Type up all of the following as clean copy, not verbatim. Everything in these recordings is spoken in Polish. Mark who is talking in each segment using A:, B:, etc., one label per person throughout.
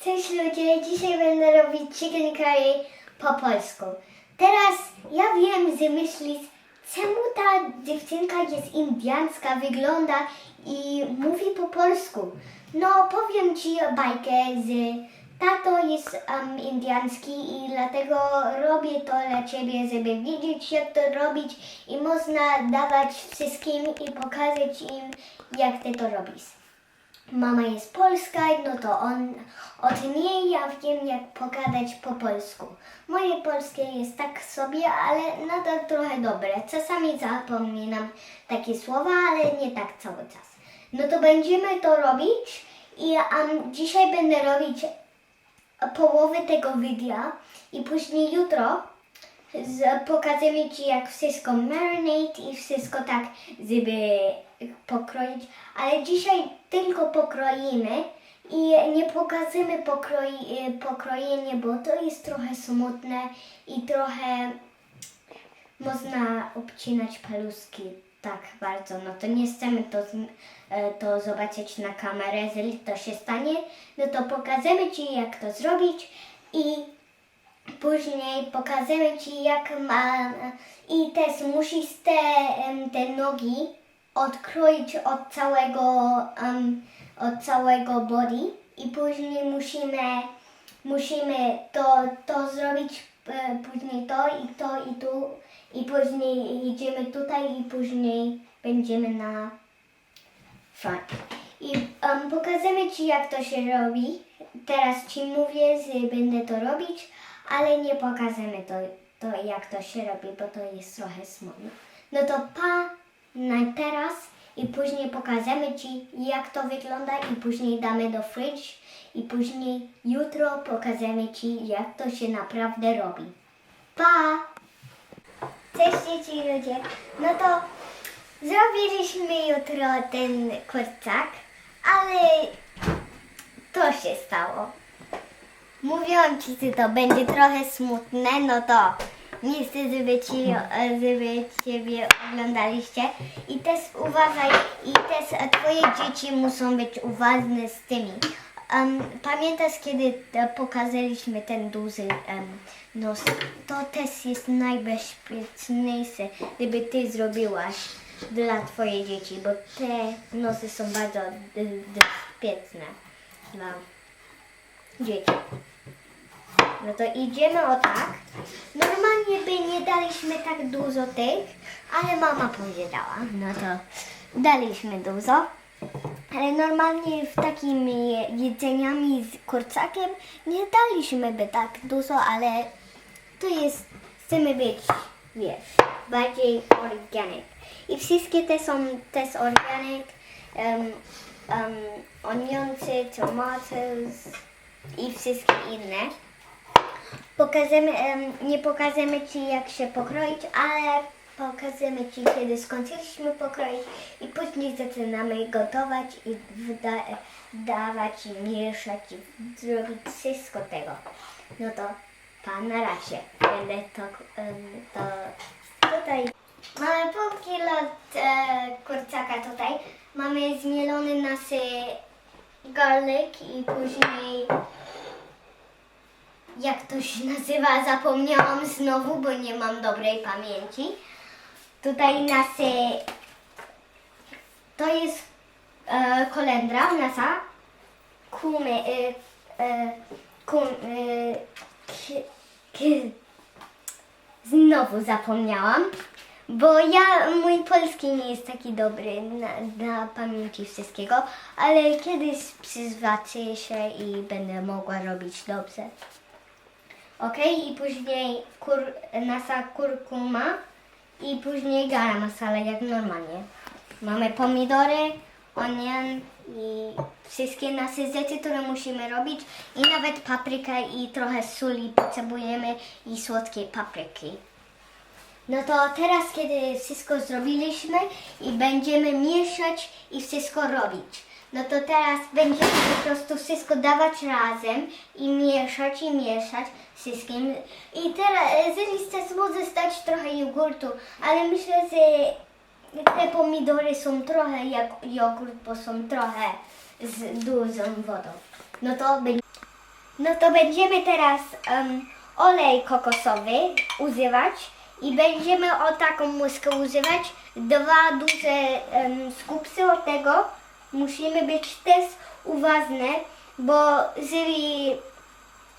A: Cześć ludzie, dzisiaj będę robić chicken curry po polsku. Teraz ja wiem, że myślisz, czemu ta dziewczynka jest indiańska, wygląda i mówi po polsku. No powiem Ci bajkę, że tato jest indiański i dlatego robię to dla Ciebie, żeby wiedzieć jak to robić i można dawać wszystkim i pokazać im jak Ty to robisz. Mama jest polska, no to od niej ja wiem jak pogadać po polsku. Moje polskie jest tak sobie, ale nadal trochę dobre. Czasami zapominam takie słowa, ale nie tak cały czas. No to będziemy to robić i dzisiaj będę robić połowę tego wideo i później jutro pokażemy Ci jak wszystko marinate i wszystko tak, żeby pokroić, ale dzisiaj tylko pokroimy i nie pokażemy pokrojenie, bo to jest trochę smutne i trochę można obcinać paluszki tak bardzo, no to nie chcemy to zobaczyć na kamerę, jeżeli to się stanie, no to pokażemy Ci jak to zrobić i później pokażemy Ci jak i też musisz te nogi odkroić od całego body i później musimy to zrobić, później to i tu i później idziemy tutaj i później będziemy na front. I pokażemy Ci jak to się robi. Teraz Ci mówię, że będę to robić, ale nie pokażemy to jak to się robi, bo to jest trochę smutne. No to pa na teraz i później pokażemy Ci jak to wygląda i później damy do fridge i później jutro pokażemy Ci jak to się naprawdę robi. Pa! Cześć dzieci ludzie, no to zrobiliśmy jutro ten kurczak, ale to się stało. Mówiłam Ci, że to będzie trochę smutne, no to nie chcę, żeby Ciebie oglądaliście. I też uważaj, i też Twoje dzieci muszą być uważne z tymi. Pamiętasz, kiedy pokazaliśmy ten duży nos? To też jest najbezpieczniejsze, gdyby Ty zrobiłaś dla Twojej dzieci, bo te nosy są bardzo bezpieczne dla dzieci. No to idziemy o tak. Normalnie by nie daliśmy tak dużo tych, ale mama powiedziała. No to daliśmy dużo. Ale normalnie w takimi jedzeniami z kurczakiem nie daliśmy by tak dużo, ale to jest, chcemy być, wiesz, bardziej organic. I wszystkie te są też organic, onionsy, tomatoes i wszystkie inne. Nie pokażemy Ci jak się pokroić, ale pokażemy Ci kiedy skończyliśmy pokroić i później zaczynamy gotować i dawać i mieszać i zrobić wszystko tego. No to pa, na razie. Będę to tutaj. Mamy pół kilo kurczaka tutaj. Mamy zmielony nasz garlic i później jak to się nazywa, zapomniałam znowu, bo nie mam dobrej pamięci. Tutaj to jest kolendra nasza, znowu zapomniałam, bo mój polski nie jest taki dobry na pamięci wszystkiego, ale kiedyś przyzwyczaję się i będę mogła robić dobrze. Ok, i później nasza kurkuma i później garam masala jak normalnie. Mamy pomidory, onion i wszystkie nasze rzeczy, które musimy robić i nawet paprykę i trochę soli potrzebujemy i słodkiej papryki. No to teraz, kiedy wszystko zrobiliśmy i będziemy mieszać i wszystko robić. No to teraz będziemy po prostu wszystko dawać razem i mieszać wszystkim. I teraz, jeżeli chcesz, możesz dać trochę jogurtu, ale myślę, że te pomidory są trochę jak jogurt, bo są trochę z dużą wodą. No to będzie. No to będziemy teraz olej kokosowy używać i będziemy o taką łyżkę używać. 2 duże skupsy od tego. Musimy być też uważne, bo jeżeli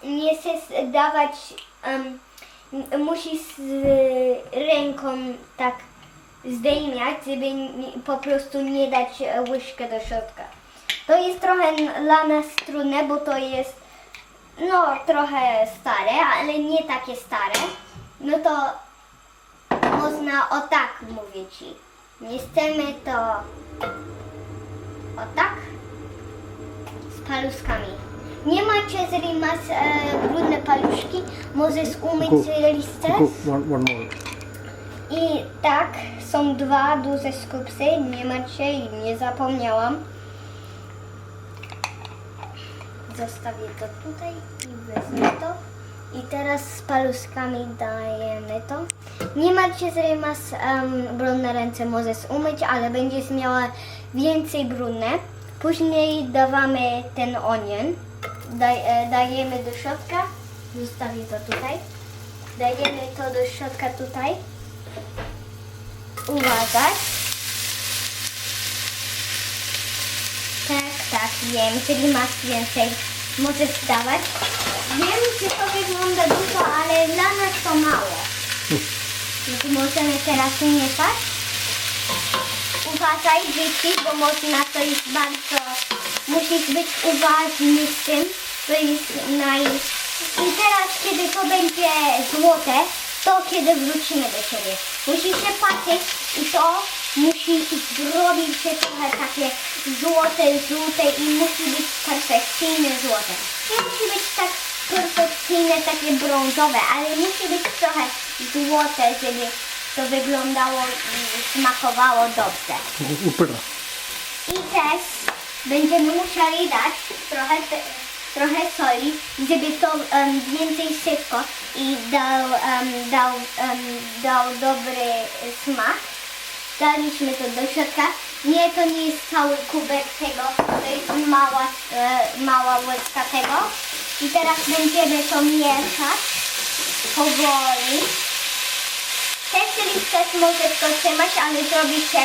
A: nie chcesz dawać, musisz z ręką tak zdejmiać, żeby po prostu nie dać łyżkę do środka. To jest trochę dla nas trudne, bo to jest no trochę stare, ale nie takie stare. No to można o tak mówić. Nie chcemy to o tak z paluszkami. Nie macie, jeżeli masz brudne paluszki, możesz umyć listę.
B: One more.
A: I tak, są 2 duże skupsy, nie macie i nie zapomniałam. Zostawię to tutaj i wezmę to. I teraz z paluszkami dajemy to. Nie macie, jeżeli masz brudne ręce, możesz umyć, ale będziesz miała więcej brudne. Później dawamy ten onion. Dajemy do środka. Zostawię to tutaj. Dajemy to do środka tutaj. Uważaj. Tak, wiem. Jeżeli masz więcej, możesz dawać. Wiem, że to wygląda dużo, ale dla nas to mało. Więc możemy teraz mieszać. Uważaj, dzieci, bo można, to jest bardzo... Musisz być uważny z tym. To jest I teraz, kiedy to będzie złote, to kiedy wrócimy do siebie. Musisz się patrzeć i to musi zrobić się trochę takie żółte i musi być perfekcyjne złote. Nie musi być tak perfekcyjne, takie brązowe, ale musi być trochę złote, żeby to wyglądało i smakowało dobrze. I też będziemy musieli dać trochę soli, żeby to więcej szybko i dał dobry smak. Daliśmy to do środka. Nie, to nie jest cały kubek tego, to jest mała łyżka tego. I teraz będziemy to mieszać powoli. Też jeżeli chcesz, możesz to trzymać, ale zrobi się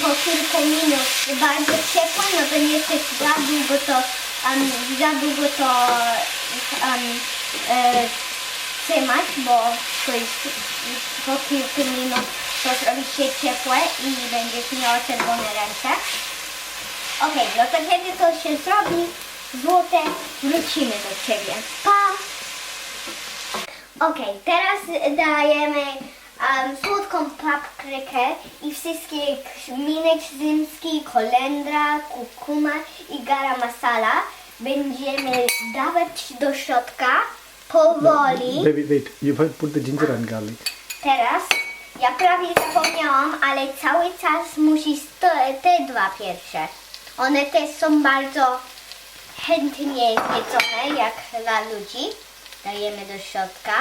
A: po kilku minut bardzo ciepło, no to nie chcesz za długo to trzymać, bo to jest po kilku minut to zrobi się ciepłe i będziesz miała czerwone ręce. Ok, no to kiedy to się zrobi złote, wrócimy do Ciebie. Pa! Ok, teraz dajemy słodką paprykę i wszystkie kminek rzymski, kolendra, kurkuma i garam masala będziemy dawać do środka powoli.
B: Wait. You put the ginger and garlic.
A: Teraz, ja prawie zapomniałam, ale cały czas musisz te 2 pierwsze. One też są bardzo chętnie zjedzone, jak dla ludzi. Dajemy do środka.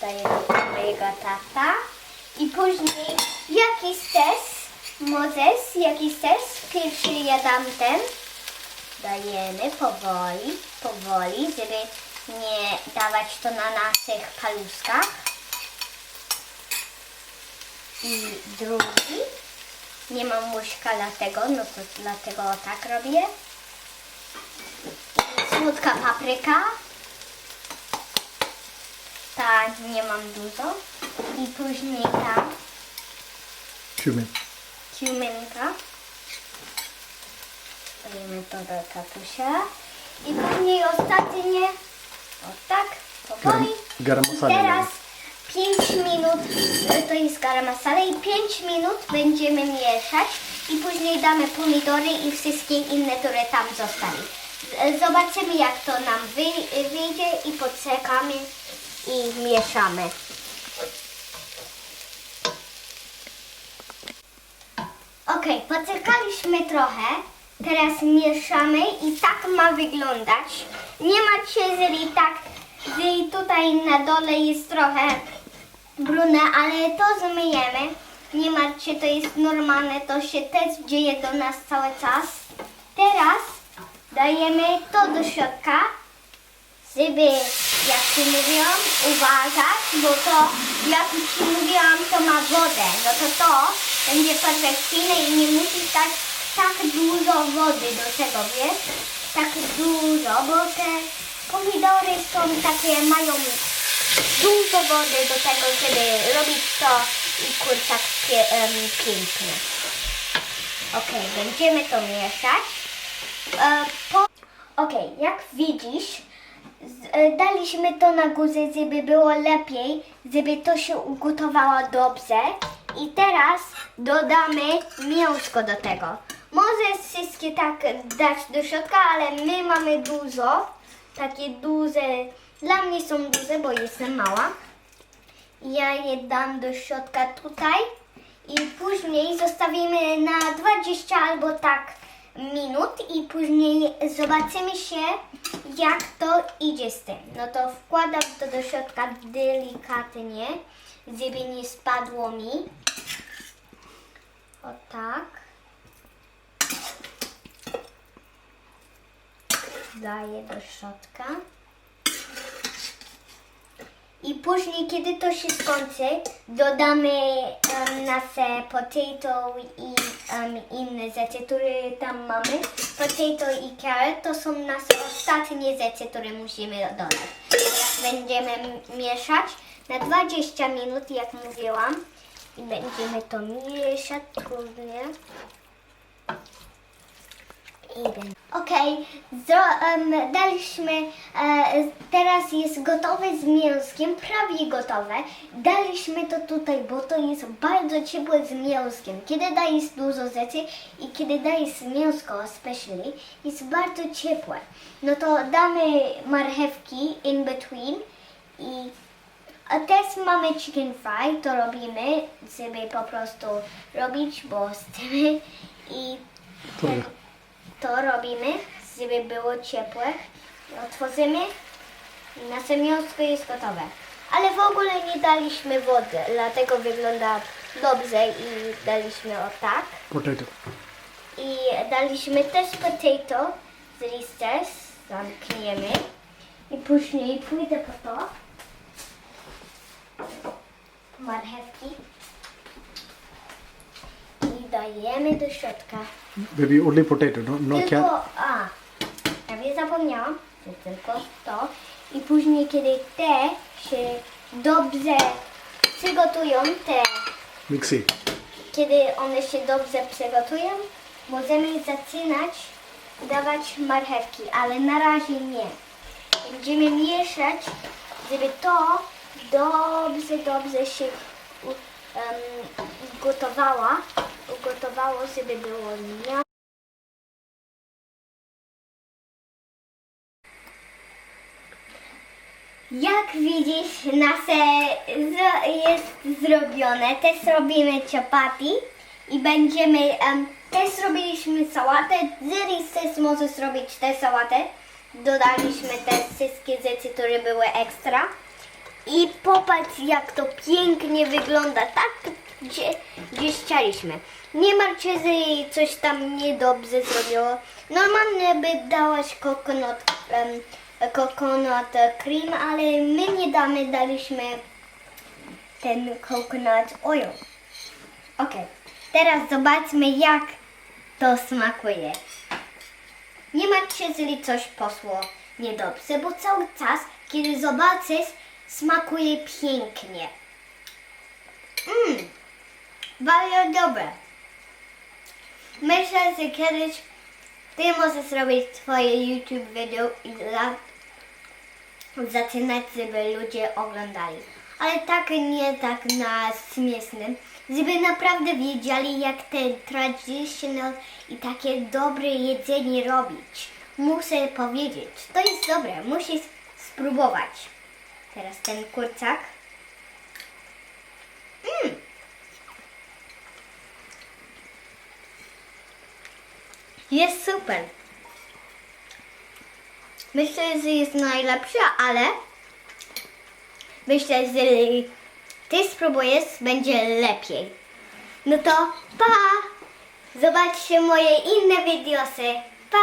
A: Dajemy do mojego tata. I później jakiś też, pierwszy ja dam ten. Dajemy powoli, żeby nie dawać to na naszych paluszkach. I drugi. Nie mam łyżka dlatego, no to dlatego tak robię. I słodka papryka. Ta nie mam dużo. I później ta cuminka. Dajemy to do tatusia. I później ostatnie, o tak, powoli.
B: Garam masala.
A: I teraz 5 minut, to jest garam masala i 5 minut będziemy mieszać i później damy pomidory i wszystkie inne, które tam zostały. Zobaczymy, jak to nam wyjdzie i poczekamy i mieszamy. Ok, poczekaliśmy trochę. Teraz mieszamy i tak ma wyglądać. Nie macie, jeżeli tutaj na dole jest trochę brudne, ale to zmyjemy. Nie martwcie, to jest normalne, to się też dzieje do nas cały czas. Teraz dajemy to do środka, żeby, jak ci mówiłam, uważać, bo to, jak ci mówiłam, to ma wodę. No to będzie perfekcyjne i nie musisz dać tak dużo wody do tego, wiesz? Tak dużo, bo te pomidory są takie, mają dużo wody do tego, żeby robić to i kurczak piękny. Ok, będziemy to mieszać. Okej, jak widzisz, daliśmy to na górze, żeby było lepiej, żeby to się ugotowało dobrze. I teraz dodamy mięsko do tego. Możesz wszystkie tak dać do środka, ale my mamy dużo. Takie duże, dla mnie są duże, bo jestem mała. Ja je dam do środka tutaj i później zostawimy na 20 albo tak minut i później zobaczymy się, jak to idzie z tym. No to wkładam to do środka delikatnie, żeby nie spadło mi. O tak. Daję do środka. I później, kiedy to się skończy, dodamy nasze potato i inne rzeczy, które tam mamy. Potato i carrot to są nasze ostatnie rzeczy, które musimy dodać. Teraz będziemy mieszać na 20 minut, jak mówiłam. I będziemy to mieszać trudnie. Okej, daliśmy, teraz jest gotowe z mięskiem, prawie gotowe. Daliśmy to tutaj, bo to jest bardzo ciepłe z mięskiem. Kiedy dajesz dużo rzeczy i kiedy dajesz mięsko especially, jest bardzo ciepłe. No to damy marchewki in between i też mamy chicken fry, to robimy, żeby po prostu robić, bo chcemy i to robimy, żeby było ciepłe. Otworzymy i nasze mięsko jest gotowe. Ale w ogóle nie daliśmy wody, dlatego wygląda dobrze i daliśmy o tak.
B: Potato.
A: I daliśmy też potato z listem, zamkniemy. I później pójdę po to. Marchewki. I dajemy do środka.
B: Baby, only potato, no
A: Tylko,
B: carrot.
A: prawie zapomniałam, że tylko to. I później, kiedy te się dobrze przygotują,
B: Mixy.
A: kiedy one się dobrze przygotują, możemy zaczynać dawać marchewki, ale na razie nie. Będziemy mieszać, żeby to dobrze się ugotowało, żeby było miękkie. Jak widzisz, nasze jest zrobione. Też robimy chapati i będziemy, też zrobiliśmy sałatę. Zeris też może zrobić tę sałatę. Dodaliśmy te wszystkie rzeczy, które były ekstra. I popatrz, jak to pięknie wygląda. Tak, gdzie chcieliśmy. Nie martw się, że coś tam niedobrze zrobiło. Normalnie by dałaś coconut cream, ale my nie damy, daliśmy ten coconut oil. Ok, teraz zobaczmy, jak to smakuje. Nie martw się, jeżeli coś poszło niedobrze, bo cały czas, kiedy zobaczysz, smakuje pięknie. Bardzo dobre. Myślę, że kiedyś ty możesz zrobić twoje YouTube video i zaczynać, żeby ludzie oglądali. Ale tak nie tak na śmiesznym, żeby naprawdę wiedzieli, jak ten traditional i takie dobre jedzenie robić. Muszę powiedzieć, to jest dobre, musisz spróbować. Teraz ten kurczak. Jest super. Myślę, że jest najlepsza, ale myślę, że jeżeli ty spróbujesz, będzie lepiej. No to pa! Zobaczcie moje inne videosy. Pa!